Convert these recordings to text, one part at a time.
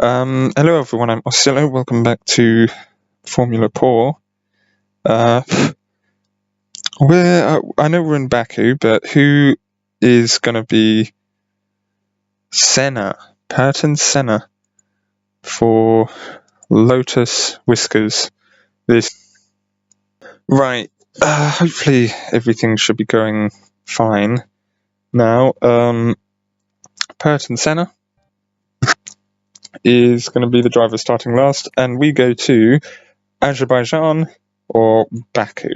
Hello everyone, I'm Ausyellow. Welcome back to Formula Paw. I know we're in Baku, but who is going to be Senna, Purton Senna, for Lotus Whiskers? Right. Hopefully everything should be going fine now. Purton Senna is going to be the driver starting last, and we go to Azerbaijan or Baku.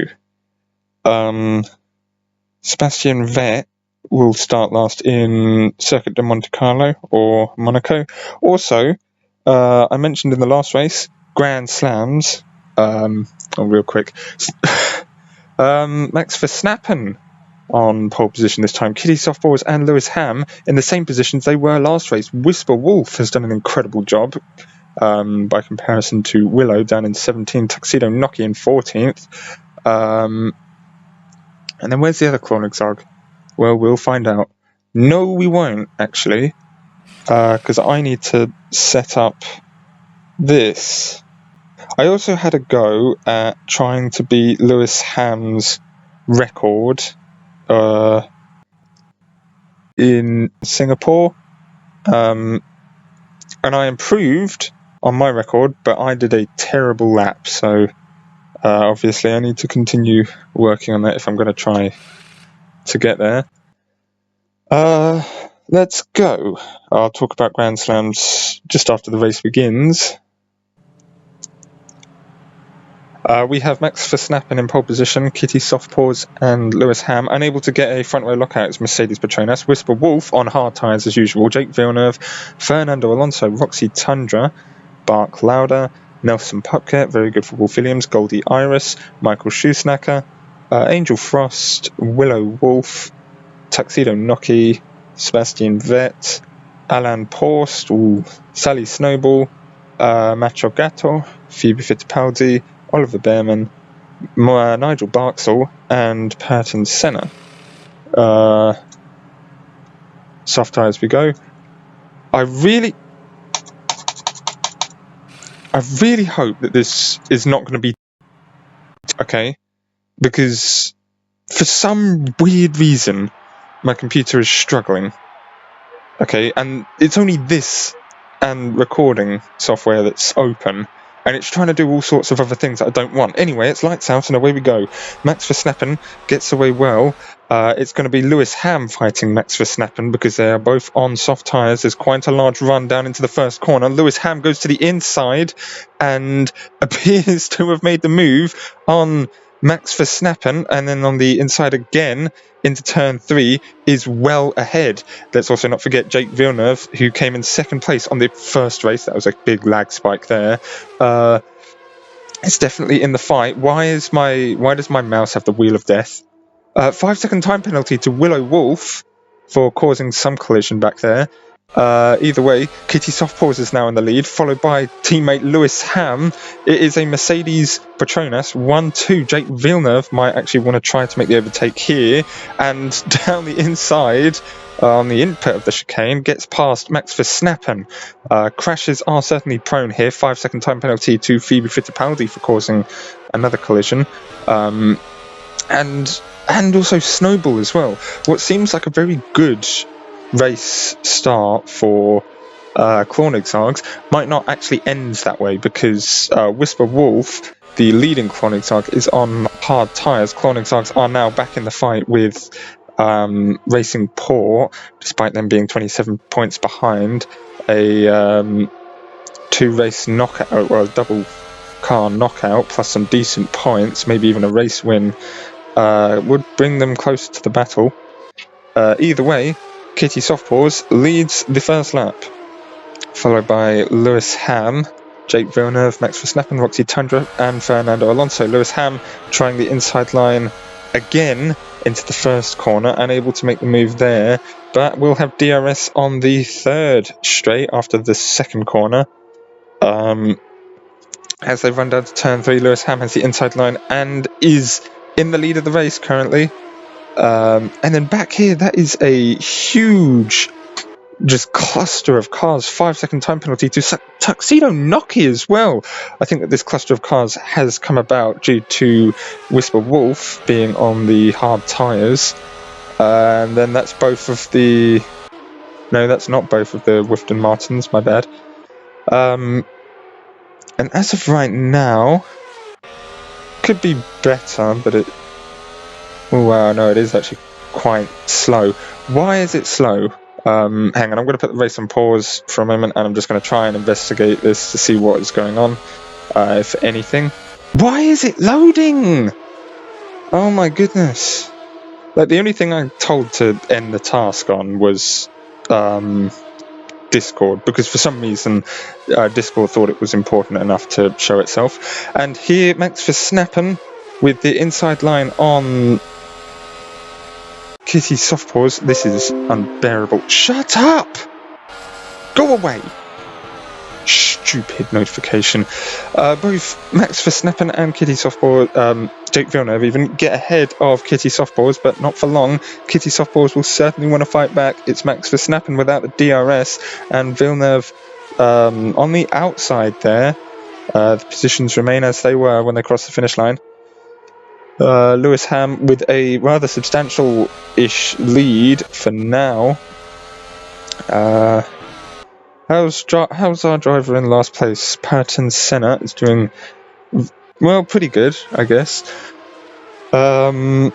Sebastian Vettel will start last in Circuit de Monte Carlo or Monaco. Also, I mentioned in the last race, Grand Slams. Real quick. Max Verstappen on pole position this time. Kitty Softballs and Lewis Ham in the same positions they were last race. Whisper Wolf has done an incredible job by comparison to Willow down in 17th, Tuxedo Nocky in 14th. And then where's the other Klonixog? Well, we'll find out. No, we won't, actually. Because I need to set up this. I also had a go at trying to beat Lewis Ham's record in Singapore. And I improved on my record, but I did a terrible lap. So, obviously, I need to continue working on that if I'm going to try to get there. Let's go. I'll talk about Grand Slams just after the race begins. We have Max Verstappen in pole position, Kitty Softpaws and Lewis Ham unable to get a front row lockout as Mercedes Petronas, Whisper Wolf on hard tyres as usual, Jake Villeneuve, Fernando Alonso, Roxy Tundra, Bark Lauder, Nelson Pupke, very good for Wolf Williams, Goldie Iris, Michael Shoesnacker, Angel Frost, Willow Wolf, Tuxedo Nocky, Sebastian Vettel, Alan Post, Sally Snowball, Macho Gatto, Phoebe Fittipaldi, Oliver Behrman, Nigel Barksall, and Purton Senna. Soft tyres we go. I really hope that this is not going to be okay, because for some weird reason my computer is struggling. Okay, and it's only this and recording software that's open, and it's trying to do all sorts of other things that I don't want. Anyway, it's lights out and away we go. Max Verstappen gets away well. It's going to be Lewis Ham fighting Max Verstappen because they are both on soft tyres. There's quite a large run down into the first corner. Lewis Ham goes to the inside and appears to have made the move on Max Verstappen, and then on the inside again into turn 3 is well ahead. Let's also not forget Jake Villeneuve, who came in second place on the first race. That was a big lag spike there. It's definitely in the fight. Why does my mouse have the wheel of death? 5-second time penalty to Willow Wolf for causing some collision back there. Either way, Kitty Softpaws is now in the lead, followed by teammate Lewis Ham. It is a Mercedes Petronas 1-2. Jake Villeneuve might actually want to try to make the overtake here, and down the inside on the input of the chicane gets past Max Verstappen. Crashes are certainly prone here. 5-second time penalty to Phoebe Fittipaldi for causing another collision. And also Snowball as well. What seems like a very good race start for Klonixargs might not actually end that way, because Whisper Wolf, the leading Klonixarg, is on hard tyres. Klonixargs are now back in the fight with Racing Paw, despite them being 27 points behind. A 2-race knockout, or a double car knockout, plus some decent points, maybe even a race win, would bring them close to the battle. Either way, Kitty Softpaws leads the first lap, followed by Lewis Ham, Jake Villeneuve, Max Verstappen, Roxy Tundra, and Fernando Alonso. Lewis Ham trying the inside line again into the first corner, unable to make the move there, but will have DRS on the third straight after the second corner. As they run down to turn 3, Lewis Ham has the inside line and is in the lead of the race currently. And then back here, that is a huge just cluster of cars. 5-second time penalty to Tuxedo Noki as well. I think that this cluster of cars has come about due to Whisper Wolf being on the hard tyres. And then that's both of the... No, that's not both of the Wifton Martins, my bad. And as of right now, could be better, but it... Oh, wow, no, it is actually quite slow. Why is it slow? Hang on, I'm going to put the race on pause for a moment, and I'm just going to try and investigate this to see what is going on, if anything. Why is it loading? Oh my goodness. Like, the only thing I'm told to end the task on was Discord, because for some reason Discord thought it was important enough to show itself. And here, Max Verstappen with the inside line on Kitty Softpaws. This is unbearable. Shut up! Go away! Stupid notification. Both Max Verstappen and Kitty Softpaws, Jake Villeneuve even get ahead of Kitty Softpaws, but not for long. Kitty Softpaws will certainly want to fight back. It's Max Verstappen without the DRS, and Villeneuve on the outside there. The positions remain as they were when they crossed the finish line. Lewis Ham with a rather substantial-ish lead for now. How's our driver in last place? Patton Senna is doing, well, pretty good, I guess. And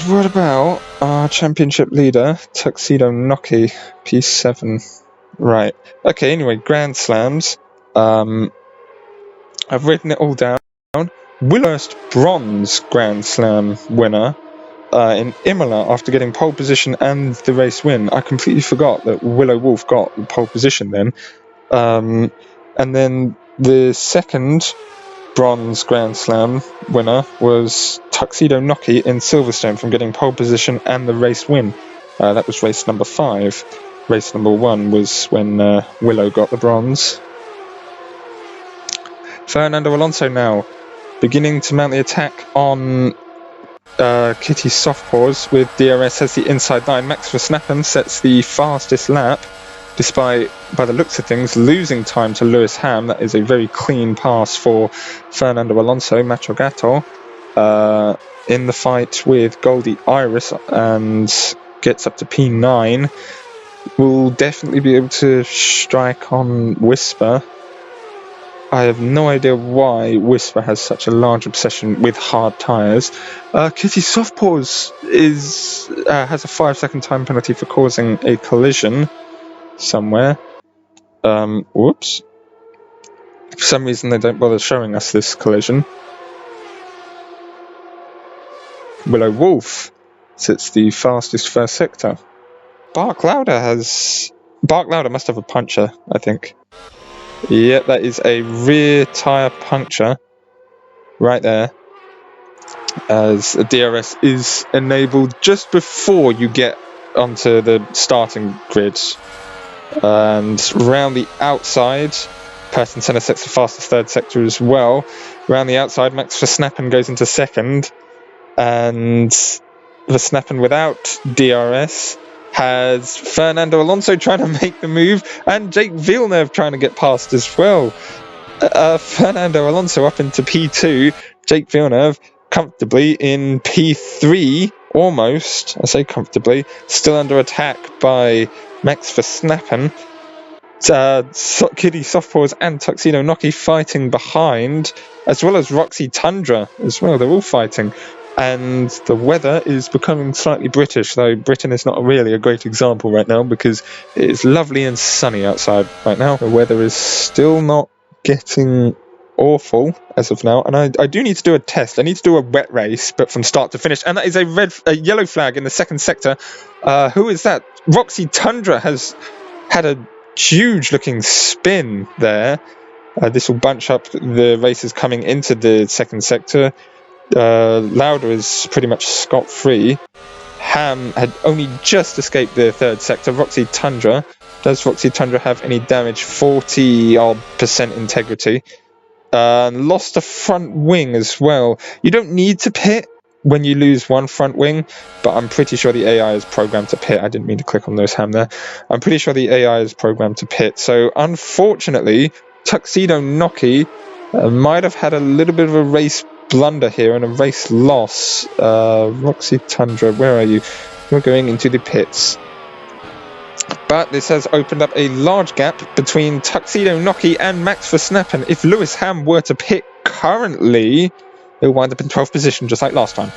what about our championship leader, Tuxedo Noki, P7? Right. Okay, anyway, Grand Slams. I've written it all down. First bronze Grand Slam winner in Imola after getting pole position and the race win. I completely forgot that Willow Wolf got the pole position then. And then the second bronze Grand Slam winner was Tuxedo Noki in Silverstone from getting pole position and the race win. That was race number 5. Race number 1 was when Willow got the bronze. Fernando Alonso now beginning to mount the attack on Kitty Softpaws with DRS as the inside line. Max Verstappen sets the fastest lap, despite, by the looks of things, losing time to Lewis Ham. That is a very clean pass for Fernando Alonso, Macho Gato, in the fight with Goldie Iris, and gets up to P9. Will definitely be able to strike on Whisper. I have no idea why Whisper has such a large obsession with hard tyres. Kitty Softpaws has a 5-second time penalty for causing a collision somewhere. Whoops. For some reason they don't bother showing us this collision. Willow Wolf sits the fastest first sector. Bark Louder must have a puncture, I think. Yep, that is a rear tyre puncture right there, as a DRS is enabled just before you get onto the starting grid. And round the outside, Person Senna sets the fastest third sector as well. Round the outside, Max Verstappen goes into second, and Verstappen without DRS has Fernando Alonso trying to make the move, and Jake Villeneuve trying to get past as well. Fernando Alonso up into P2, Jake Villeneuve comfortably in P3, almost, I say comfortably, still under attack by Max Verstappen. Kitty Softpaws and Tuxedo Noki fighting behind, as well as Roxy Tundra as well. They're all fighting. And the weather is becoming slightly British, though Britain is not really a great example right now because it is lovely and sunny outside right now. The weather is still not getting awful as of now, and I do need to do a test. I need to do a wet race, but from start to finish, and that is a yellow flag in the second sector. Who is that? Roxy Tundra has had a huge looking spin there. This will bunch up the races coming into the second sector. Lauder is pretty much scot-free. Ham had only just escaped the third sector. Roxy Tundra. Does Roxy Tundra have any damage? 40% integrity. Lost a front wing as well. You don't need to pit when you lose one front wing, but I'm pretty sure the AI is programmed to pit. I didn't mean to click on those ham there. I'm pretty sure the AI is programmed to pit. So unfortunately, Tuxedo Noki might have had a little bit of a race blunder here and a race loss. Roxy Tundra, where are you? You're going into the pits. But this has opened up a large gap between Tuxedo Noki and Max Verstappen. If Lewis Ham were to pit currently, he'll wind up in 12th position, just like last time.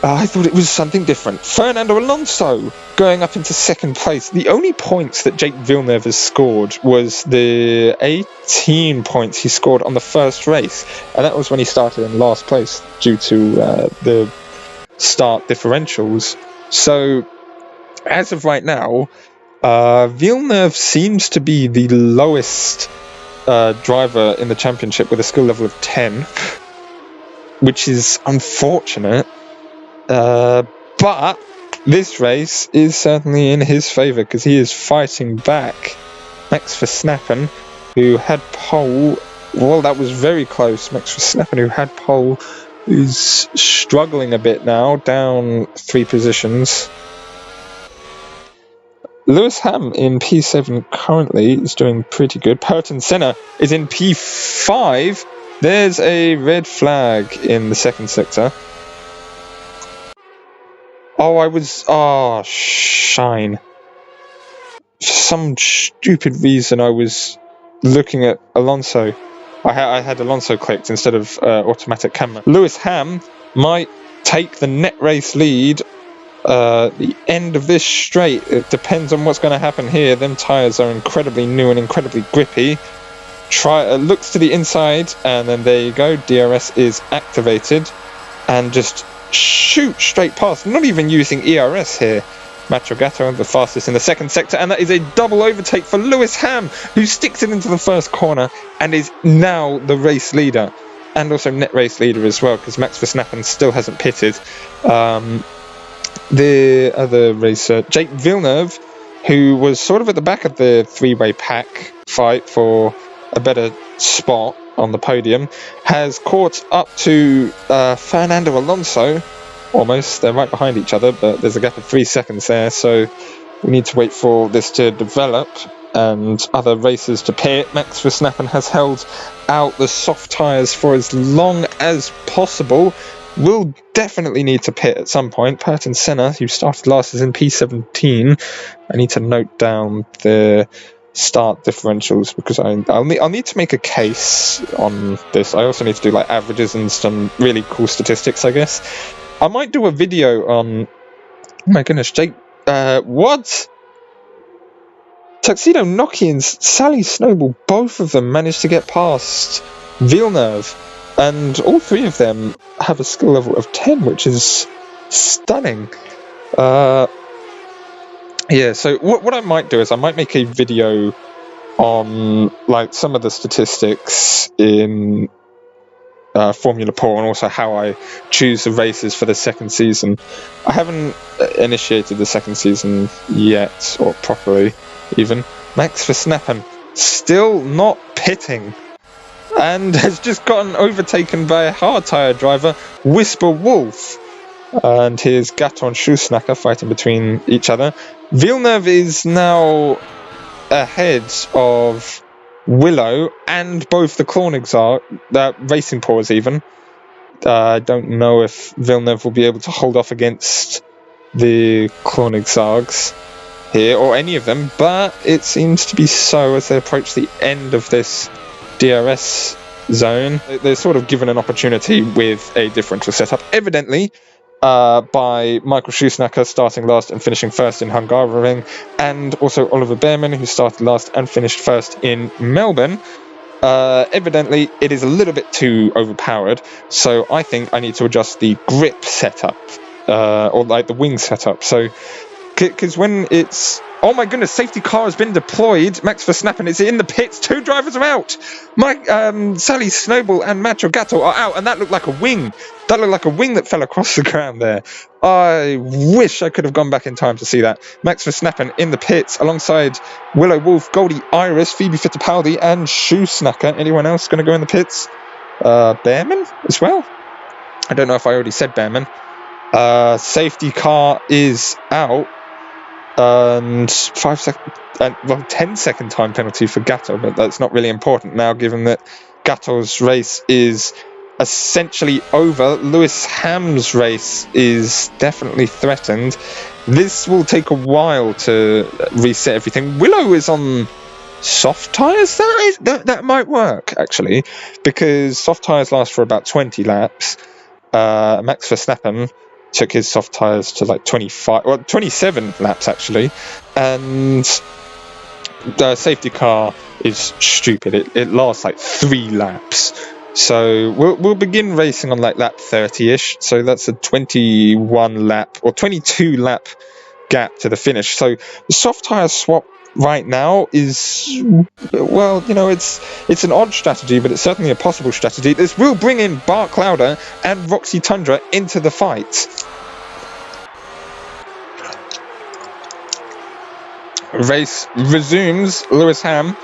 I thought it was something different. Fernando Alonso going up into second place. The only points that Jake Villeneuve has scored was the 18 points he scored on the first race. And that was when he started in last place due to the start differentials. So, as of right now, Villeneuve seems to be the lowest driver in the championship with a skill level of 10, which is unfortunate. But this race is certainly in his favour because he is fighting back. Max Verstappen, who had pole, well, that was very close. Max Verstappen, who had pole, is struggling a bit now, down 3 positions. Lewis Ham in P7 currently is doing pretty good. Ayrton Senna is in P5. There's a red flag in the second sector. Oh, shine. For some stupid reason, I was looking at Alonso. I had Alonso clicked instead of automatic camera. Lewis Ham might take the net race lead. The end of this straight, it depends on what's going to happen here. Them tyres are incredibly new and incredibly grippy. Looks to the inside, and then there you go. DRS is activated, and just shoot straight past. Not even using ERS here. Macho Gatto, the fastest in the second sector, and that is a double overtake for Lewis Ham, who sticks it into the first corner and is now the race leader, and also net race leader as well, because Max Verstappen still hasn't pitted. The other racer, Jake Villeneuve, who was sort of at the back of the three-way pack fight for a better spot on the podium, has caught up to Fernando Alonso. Almost, they're right behind each other, but there's a gap of 3 seconds there, so we need to wait for this to develop and other racers to pit. Max Verstappen has held out the soft tyres for as long as possible. Will definitely need to pit at some point. Ayrton Senna, who started last, is in P17. I need to note down the start differentials because I'll need to make a case on this. I also need to do like averages and some really cool statistics, I guess. I might do a video on... Oh my goodness, Jake... what? Tuxedo Noki and Sally Snowball, both of them managed to get past Villeneuve. And all 3 of them have a skill level of 10, which is stunning. Yeah, so what I might do is I might make a video on like some of the statistics in Formula Pool, and also how I choose the races for the second season. I haven't initiated the second season yet, or properly even. Max Verstappen still not pitting, and has just gotten overtaken by a hard tyre driver, Whisper Wolf. And here's Gatto and Schumacher fighting between each other. Villeneuve is now ahead of Willow and both the Koenigsegg, Racing Paws even. I don't know if Villeneuve will be able to hold off against the Koenigsegg's here, or any of them, but it seems to be so as they approach the end of this DRS zone. They're sort of given an opportunity with a differential setup, evidently by Michael Schumacher starting last and finishing first in Hungaroring, and also Oliver Behrman, who started last and finished first in Melbourne. Evidently it is a little bit too overpowered, so I think I need to adjust the grip setup, or like the wing setup. So because when it's... Oh my goodness, safety car has been deployed. Max Verstappen is in the pits. 2 drivers are out. Sally Snowball and Macho Gatto are out, and that looked like a wing. That looked like a wing that fell across the ground there. I wish I could have gone back in time to see that. Max Verstappen in the pits alongside Willow Wolf, Goldie Iris, Phoebe Fittipaldi, and Schumacher. Anyone else going to go in the pits? Behrman as well? I don't know if I already said Bearman. Safety car is out. And 10-second time penalty for Gatto, but that's not really important now, given that Gatto's race is essentially over. Lewis Ham's race is definitely threatened. This will take a while to reset everything. Willow is on soft tyres. That might work, actually, because soft tyres last for about 20 laps. Max Verstappen took his soft tyres to like 27 laps actually, and the safety car is stupid. It lasts like 3 laps. So we'll begin racing on like lap 30-ish. So that's a 21 lap or 22 lap gap to the finish. So the soft tyre swap right now is, well, it's an odd strategy, but it's certainly a possible strategy. This will bring in Bark Louder and Roxy Tundra into the fight. Race resumes. Lewis Ham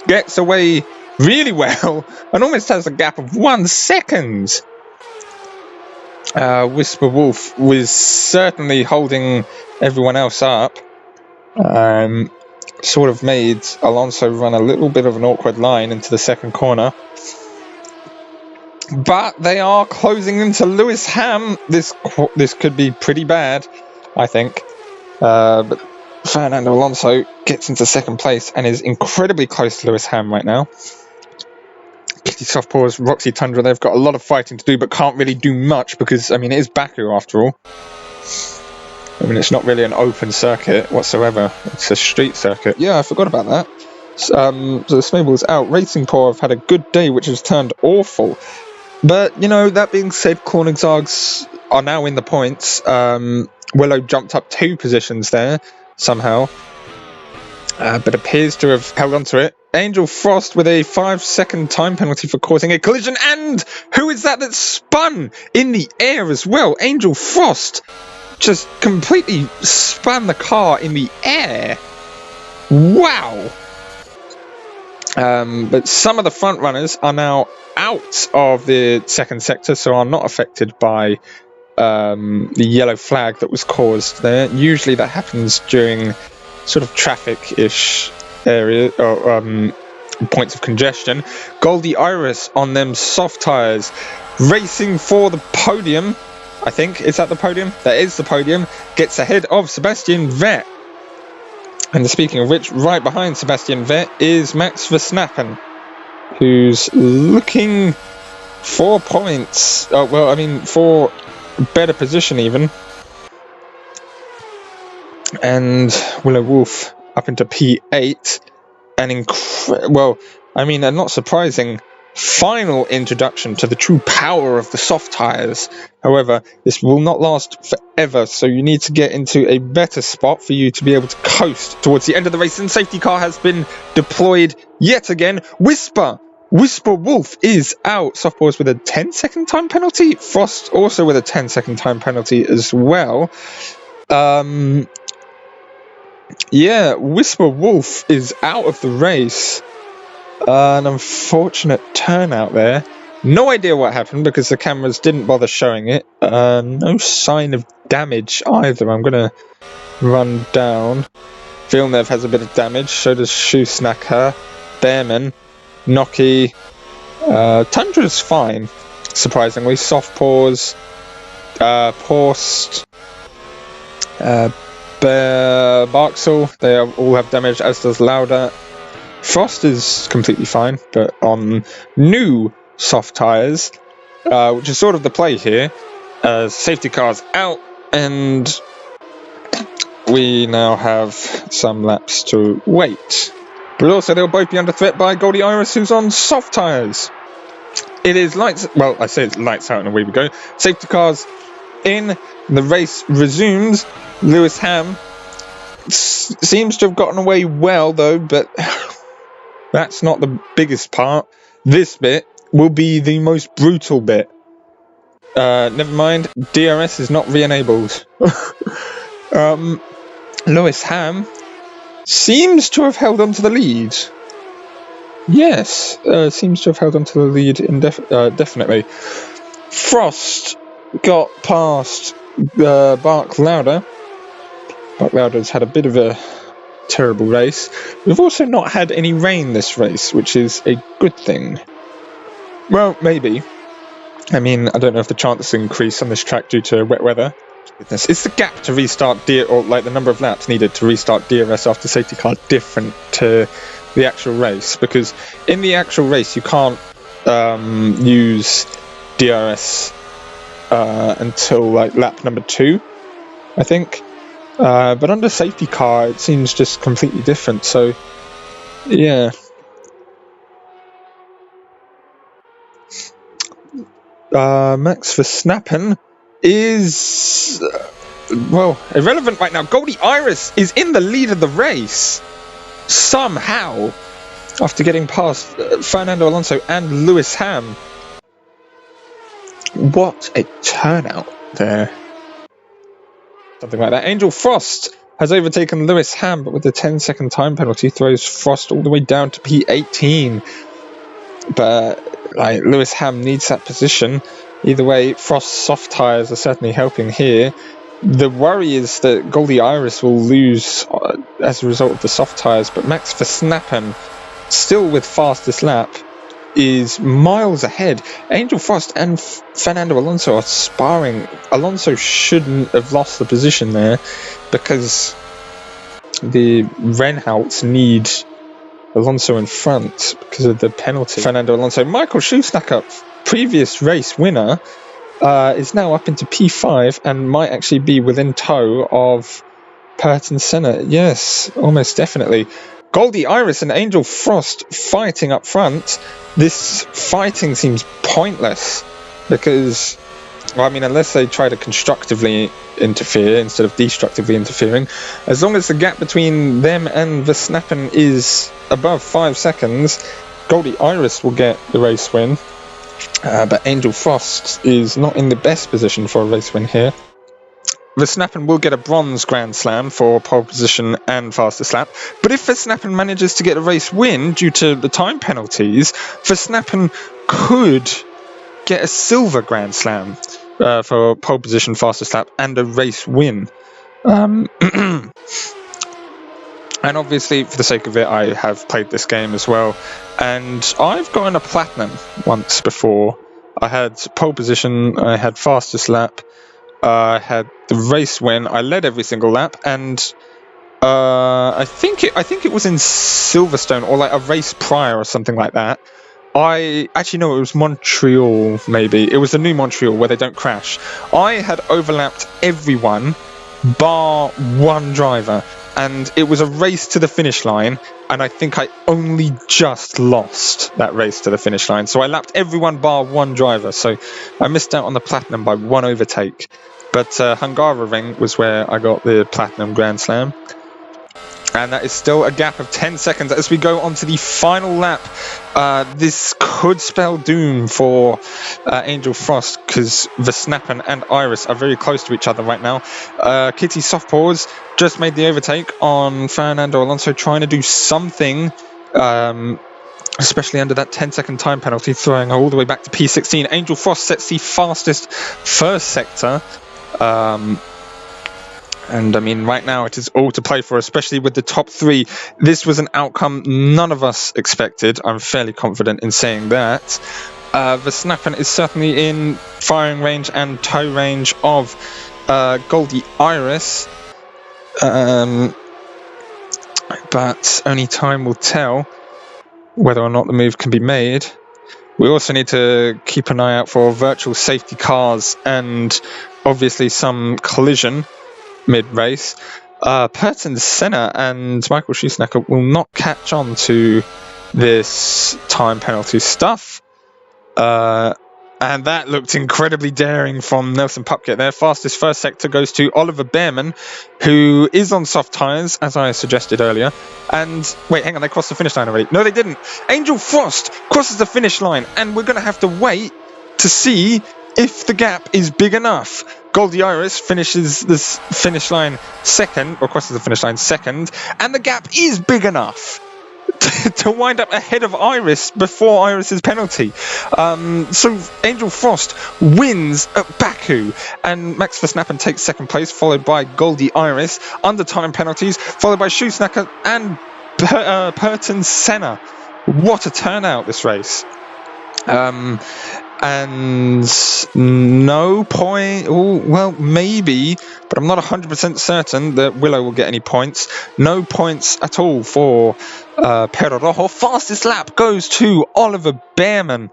gets away really well and almost has a gap of 1 second. Whisper Wolf was certainly holding everyone else up. Sort of made Alonso run a little bit of an awkward line into the second corner. But they are closing into Lewis Ham. This could be pretty bad, I think. But Fernando Alonso gets into second place and is incredibly close to Lewis Ham right now. Kitty Softpaws, Roxy Tundra, they've got a lot of fighting to do, but can't really do much because, it is Baku after all. It's not really an open circuit whatsoever. It's a street circuit. Yeah, I forgot about that. So the Snowball's out. Racing Paw have had a good day, which has turned awful. But, that being said, Koenigsags are now in the points. Willow jumped up 2 positions there, somehow. But appears to have held on to it. Angel Frost with a 5-second time penalty for causing a collision. And who is that spun in the air as well? Angel Frost just completely spun the car in the air. Wow. But some of the front runners are now out of the second sector, so are not affected by the yellow flag that was caused there. Usually that happens during sort of traffic-ish area or points of congestion. Goldie Iris on them soft tyres, racing for the podium. I think, is that the podium? That is the podium. Gets ahead of Sebastian Vettel. And speaking of which, right behind Sebastian Vettel is Max Verstappen, who's looking for points. For better position even. And Willow Wolf up into P8. A not surprising final introduction to the true power of the soft tyres. However, this will not last forever, so you need to get into a better spot for you to be able to coast towards the end of the race. And safety car has been deployed yet again. Whisper Wolf is out. Softballs with a 10-second time penalty. Frost also with a 10-second time penalty as well. Whisper Wolf is out of the race. An unfortunate turnout there. No idea what happened because the cameras didn't bother showing it. No sign of damage either. I'm going to run down. Villeneuve has a bit of damage. So does Shoe Snacker. Bearman. Noki. Tundra's fine. Surprisingly. Soft Paws. Porst. Barksel. They all have damage, as does Lauda. Frost is completely fine, but on new soft tyres, which is sort of the play here, safety car's out, and we now have some laps to wait. But also they'll both be under threat by Goldie Iris, who's on soft tyres. It is lights out and away we go. Safety car's in, the race resumes. Lewis Ham seems to have gotten away well though, but that's not the biggest part. This bit will be the most brutal bit. Never mind, DRS is not re-enabled. Lewis Ham seems to have held on to the lead. Yes, seems to have held on to the lead definitely. Frost got past Bark Louder. Bark Louder's had a bit of a terrible race. We've also not had any rain this race, which is a good thing. Well, maybe. I mean, I don't know if the chances increase on this track due to wet weather. Goodness, is the gap to restart or like the number of laps needed to restart DRS after safety car different to the actual race? Because in the actual race you can't use DRS until like lap number 2, I think. But under safety car it seems just completely different. So yeah. Max Verstappen is well, irrelevant right now. Goldie Iris is in the lead of the race somehow after getting past Fernando Alonso and Lewis Ham. What a turnout there. Something like that. Angel Frost has overtaken Lewis Ham, but with the 10-second time penalty throws Frost all the way down to P18. But like Lewis Ham needs that position. Either way, Frost's soft tyres are certainly helping here. The worry is that Goldie Iris will lose as a result of the soft tyres, but Max Verstappen, still with fastest lap, is miles ahead. Angel Frost and Fernando Alonso are sparring. Alonso shouldn't have lost the position there because the Reinhardts need Alonso in front because of the penalty. Fernando Alonso. Michael Schumacher, previous race winner, is now up into P5 and might actually be within tow of Ayrton Senna. Yes, almost definitely. Goldie Iris and Angel Frost fighting up front. This fighting seems pointless because, well, I mean, unless they try to constructively interfere instead of destructively interfering, as long as the gap between them and Verstappen is above 5 seconds, Goldie Iris will get the race win. But Angel Frost is not in the best position for a race win here. Verstappen will get a bronze Grand Slam for pole position and fastest lap, but if Verstappen manages to get a race win due to the time penalties, Verstappen could get a silver Grand Slam for pole position, fastest lap, and a race win. And obviously, for the sake of it, I have played this game as well, and I've gotten a platinum once before. I had pole position, I had fastest lap, I had the race win, I led every single lap, and I think it was in Silverstone, or like a race prior or something like that. I actually know it was Montreal, maybe. It was the new Montreal where they don't crash. I had overlapped everyone bar one driver, and it was a race to the finish line, and I think I only just lost that race to the finish line. So I lapped everyone bar one driver, so I missed out on the platinum by one overtake. But Hungaroring was where I got the platinum Grand Slam. And that is still a gap of 10 seconds as we go on to the final lap. This could spell doom for Angel Frost because Verstappen and Iris are very close to each other right now. Kitty Softpaws just made the overtake on Fernando Alonso, trying to do something, especially under that 10-second time penalty, throwing her all the way back to P16. Angel Frost sets the fastest first sector. And I mean, right now it is all to play for, especially with the top 3. This was an outcome none of us expected. I'm fairly confident in saying that. Verstappen is certainly in firing range and tow range of Goldie Iris. But only time will tell whether or not the move can be made. We also need to keep an eye out for virtual safety cars and obviously some collision mid-race. Ayrton Senna and Michael Schumacher will not catch on to this time penalty stuff. And that looked incredibly daring from Nelson Pupkett there. Fastest first sector goes to Oliver Behrman, who is on soft tyres, as I suggested earlier. And, wait, hang on, they crossed the finish line already. No, they didn't. Angel Frost crosses the finish line, and we're going to have to wait to see if the gap is big enough. Goldie Iris finishes this finish line second, or crosses the finish line second, and the gap is big enough. to wind up ahead of Iris before Iris's penalty. So Angel Frost wins at Baku, and Max Verstappen takes second place, followed by Goldie Iris under time penalties, followed by Shoesnacker and Purton Senna. What a turnout this race. And no point. Oh, well, maybe, but I'm not 100% certain that Willow will get any points. No points at all for Perro Rojo. Fastest lap goes to Oliver Behrman,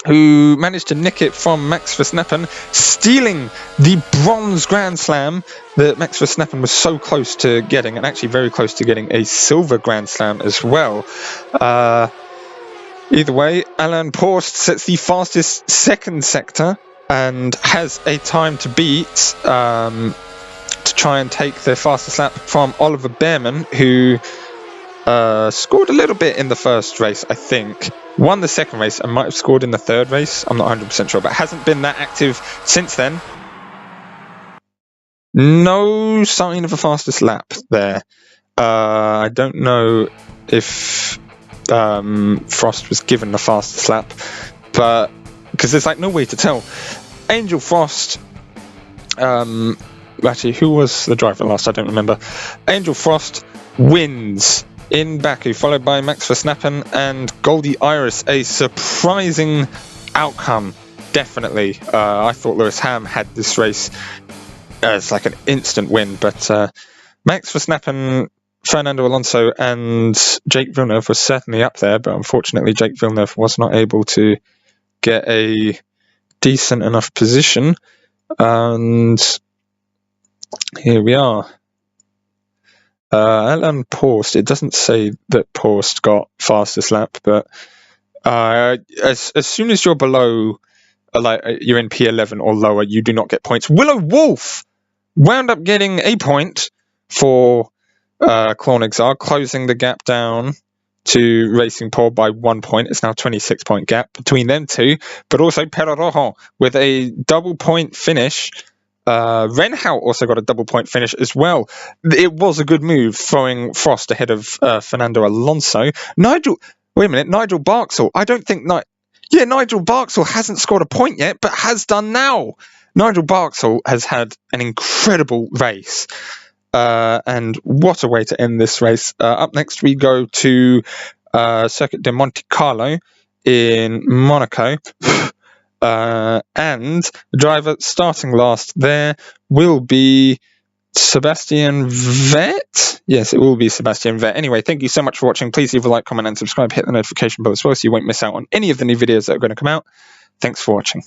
who managed to nick it from Max Verstappen, stealing the bronze Grand Slam that Max Verstappen was so close to getting, and actually very close to getting a silver Grand Slam as well. Either way, Alain Prost sets the fastest second sector and has a time to beat to try and take the fastest lap from Oliver Behrman, who scored a little bit in the first race, I think. Won the second race and might have scored in the third race. I'm not 100% sure, but hasn't been that active since then. No sign of a fastest lap there. I don't know if Frost was given the fastest lap, but because there's like no way to tell. Angel Frost, actually, who was the driver last? I don't remember. Angel Frost wins in Baku, followed by Max Verstappen and Goldie Iris. A surprising outcome, definitely. I thought Lewis Ham had this race as like an instant win, but Max Verstappen, Fernando Alonso and Jake Villeneuve were certainly up there, but unfortunately Jake Villeneuve was not able to get a decent enough position, and here we are. Alain Prost, it doesn't say that Prost got fastest lap, but as soon as you're below, like you're in P11 or lower, you do not get points. Willow Wolf wound up getting a point for Klonexar, closing the gap down to Racing Paul by 1 point. It's now 26-point gap between them two, but also Perro Rojo with a double point finish. Renhout also got a double point finish as well. It was a good move, throwing Frost ahead of Fernando Alonso. Nigel Barksall. I don't think Nigel Barksall hasn't scored a point yet, but has done now. Nigel Barksall has had an incredible race. And what a way to end this race. Up next, we go to Circuit de Monte Carlo in Monaco. And the driver starting last there will be Sebastian Vettel. Yes, it will be Sebastian Vettel. Anyway, thank you so much for watching. Please leave a like, comment, and subscribe. Hit the notification bell as well so you won't miss out on any of the new videos that are going to come out. Thanks for watching.